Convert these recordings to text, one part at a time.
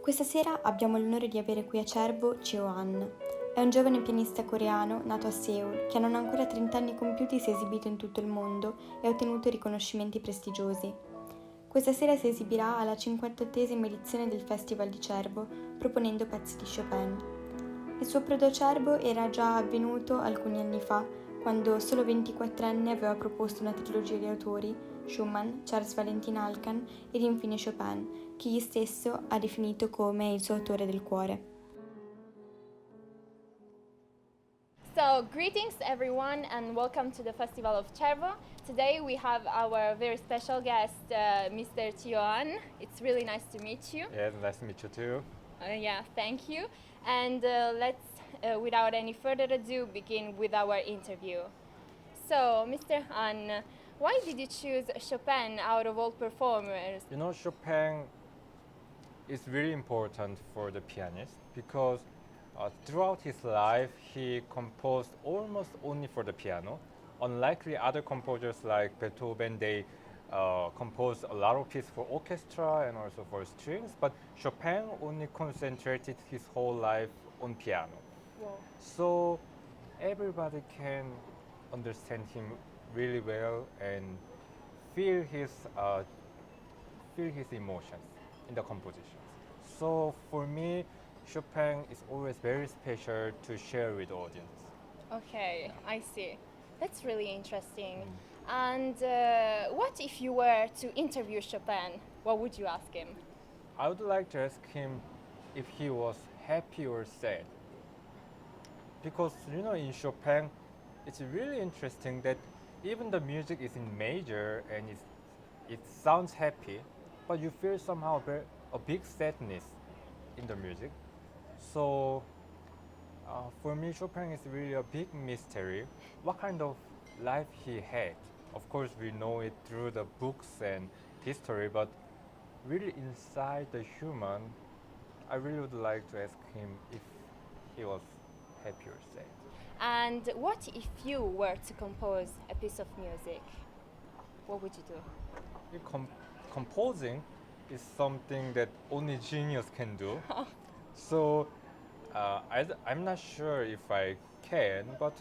Questa sera abbiamo l'onore di avere qui a Cervo Cheo-an. È un giovane pianista coreano nato a Seoul che a non ancora 30 anni compiuti si è esibito in tutto il mondo e ha ottenuto riconoscimenti prestigiosi. Questa sera si esibirà alla 58esima edizione del Festival di Cervo proponendo pezzi di Chopin. Il suo approdo a Cervo era già avvenuto alcuni anni fa, quando solo 24enne aveva proposto una trilogia di autori, Schumann, Charles Valentin Alkan ed infine Chopin, che egli stesso ha definito come il suo autore del cuore. So, greetings everyone and welcome to the Festival of Cervo. Today we have our very special guest, Mr. Cheo-an. It's really nice to meet you. Yeah, nice to meet you too. Yeah, thank you. And let's, without any further ado, begin with our interview. So, Mr. Han, why did you choose Chopin out of all performers? You know, Chopin is really important for the pianist because throughout his life he composed almost only for the piano. Unlike other composers like Beethoven, they composed a lot of pieces for orchestra and also for strings, but Chopin only concentrated his whole life on piano. Whoa. So everybody can understand him really well and feel his emotions in the compositions. So for me, Chopin is always very special to share with audience. Okay, I see. That's really interesting. And what if you were to interview Chopin? What would you ask him? I would like to ask him if he was happy or sad. Because you know, in Chopin, it's really interesting that even the music is in major and it sounds happy, but you feel somehow a big sadness in the music. So for me, Chopin is really a big mystery. What kind of life he had? Of course, we know it through the books and history, but really inside the human, I really would like to ask him if he was happy or sad. And what if you were to compose a piece of music? What would you do? Composing is something that only genius can do. So I'm not sure if I can, but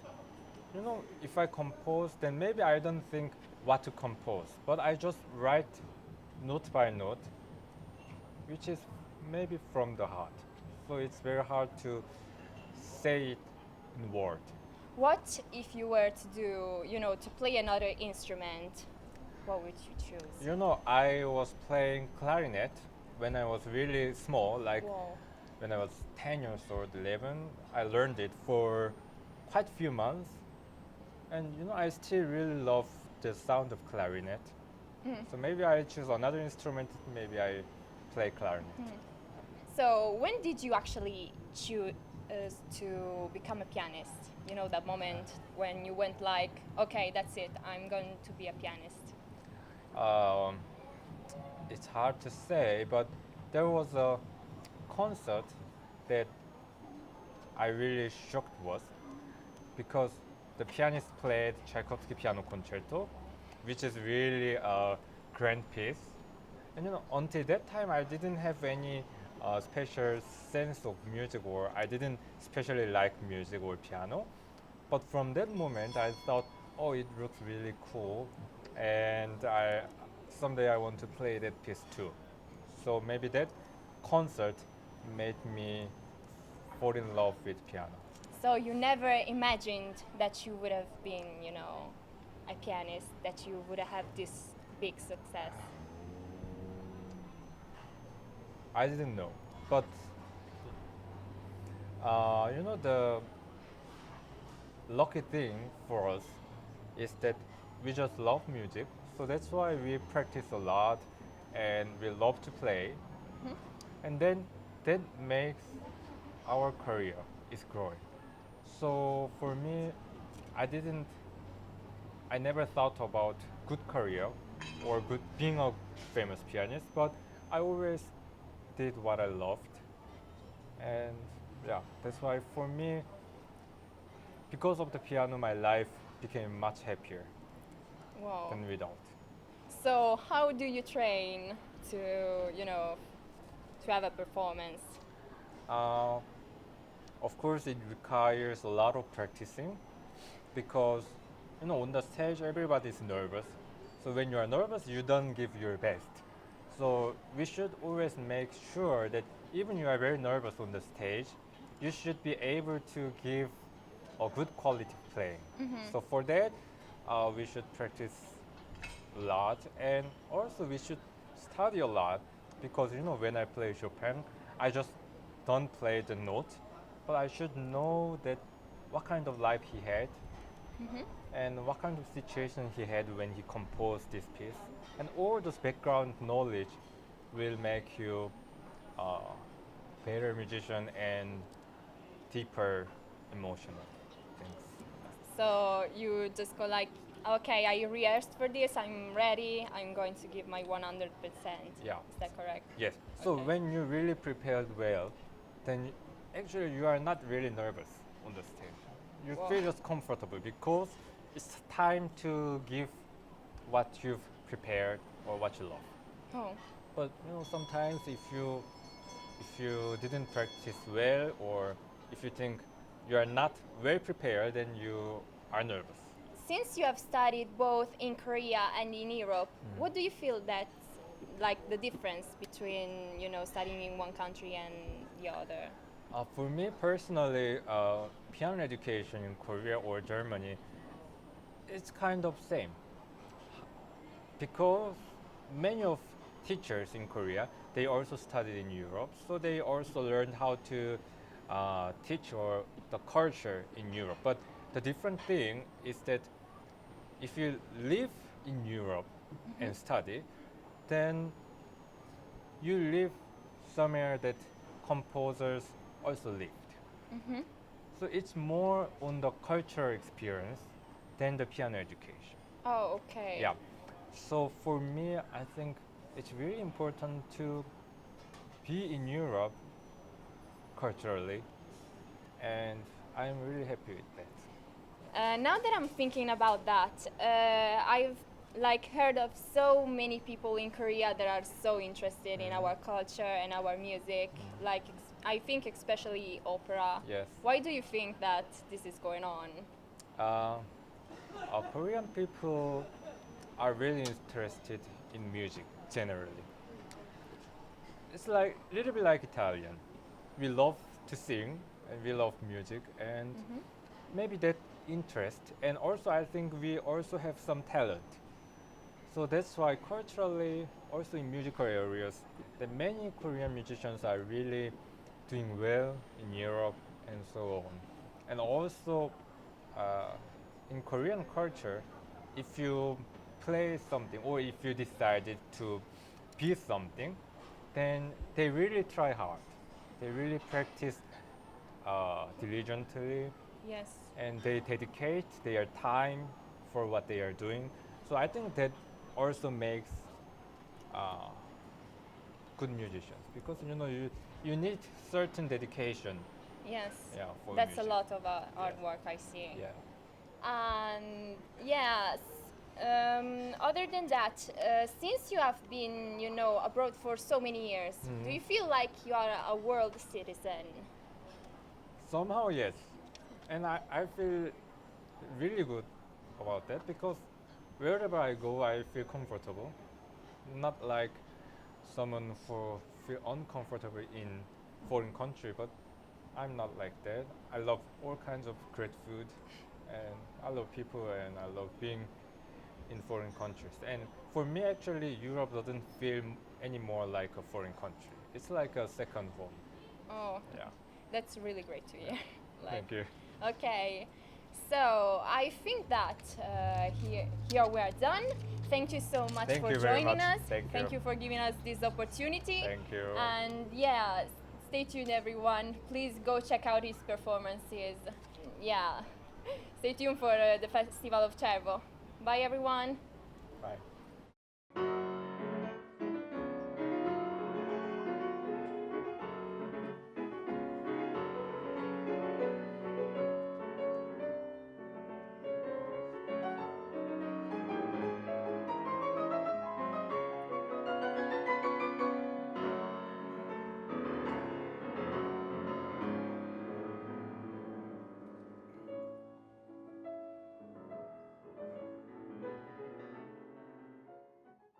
you know, if I compose, then maybe I don't think what to compose, but I just write note by note, which is maybe from the heart. So it's very hard to say it in words. What if you were to do, to play another instrument? What would you choose? You know, I was playing clarinet when I was really small, like Whoa. when I was 10 years old, 11. I learned it for quite a few months. And you know, I still really love the sound of clarinet. So maybe I choose another instrument, maybe I play clarinet. So when did you actually choose to become a pianist? You know, that moment when you went like, okay, that's it, I'm going to be a pianist. It's hard to say, but there was a concert that I really shocked was because the pianist played Tchaikovsky Piano Concerto, which is really a grand piece. And you know, until that time, I didn't have any special sense of music, or I didn't especially like music or piano. But from that moment, I thought, oh, it looks really cool, and someday I want to play that piece too. So maybe that concert made me fall in love with piano. So you never imagined that you would have been, a pianist, that you would have this big success? I didn't know, but you know, the lucky thing for us is that we just love music, so that's why we practice a lot and we love to play, and then that makes our career is growing. So for me, I never thought about good career or being a famous pianist, but I always did what I loved. And yeah, that's why for me, because of the piano, my life became much happier than without. So how do you train to to have a performance? Of course, it requires a lot of practicing because, on the stage, everybody's nervous. So when you are nervous, you don't give your best. So we should always make sure that even you are very nervous on the stage, you should be able to give a good quality playing. So for that, we should practice a lot, and also we should study a lot because when I play Chopin, I just don't play the note, but I should know that what kind of life he had and what kind of situation he had when he composed this piece, and all those background knowledge will make you a better musician and deeper emotional things. So you just go like, okay, I rehearsed for this, I'm ready, I'm going to give my 100%. Yeah. Is that correct? Yes. So Okay. when you really prepared well, then actually you are not really nervous on the stage. You Wow. feel just comfortable because it's time to give what you've prepared or what you love. Oh, But sometimes if you didn't practice well, or if you think you are not well prepared, then you are nervous. since you have studied both in Korea and in Europe, what do you feel that's like the difference between, studying in one country and the other? For me personally, piano education in Korea or Germany, it's kind of same. Because many of teachers in Korea, they also studied in Europe, so they also learned how to teach or the culture in Europe. But the different thing is that if you live in Europe and study, then you live somewhere that composers also lived. So it's more on the cultural experience than the piano education. Oh, okay. Yeah. So for me, I think it's really important to be in Europe culturally, and I'm really happy with that. Now that I'm thinking about that, I've heard of so many people in Korea that are so interested in our culture and our music. I think especially opera. Yes. Why do you think that this is going on? Korean people are really interested in music generally. It's like a little bit like Italian. We love to sing and we love music, and maybe that interest, and also I think we also have some talent. So that's why culturally, also in musical areas, that many Korean musicians are really doing well in Europe and so on. And also in Korean culture, if you play something or if you decided to be something, then they really try hard. They really practice diligently, Yes. and they dedicate their time for what they are doing. So I think that also makes good musicians, because you need certain dedication. Yes. Yeah, for That's music. a lot of artwork I see. Yeah. And yes, other than that, since you have been, abroad for so many years, do you feel like you are a world citizen? Somehow, yes. And I feel really good about that, because wherever I go, I feel comfortable. Not like someone who feel uncomfortable in foreign country, but I'm not like that. I love all kinds of great food, and I love people, and I love being in foreign countries. And for me, actually, Europe doesn't feel any more like a foreign country. It's like a second home. Oh, Yeah. that's really great to hear. Thank you. Okay, so I think that here we are done. Thank you so much Thank for you very joining much. us. Thank you. you for giving us this opportunity. Thank you. And yeah, stay tuned, everyone. Please go check out his performances. Yeah, stay tuned for the Festival of Cervo. Bye, everyone. Bye.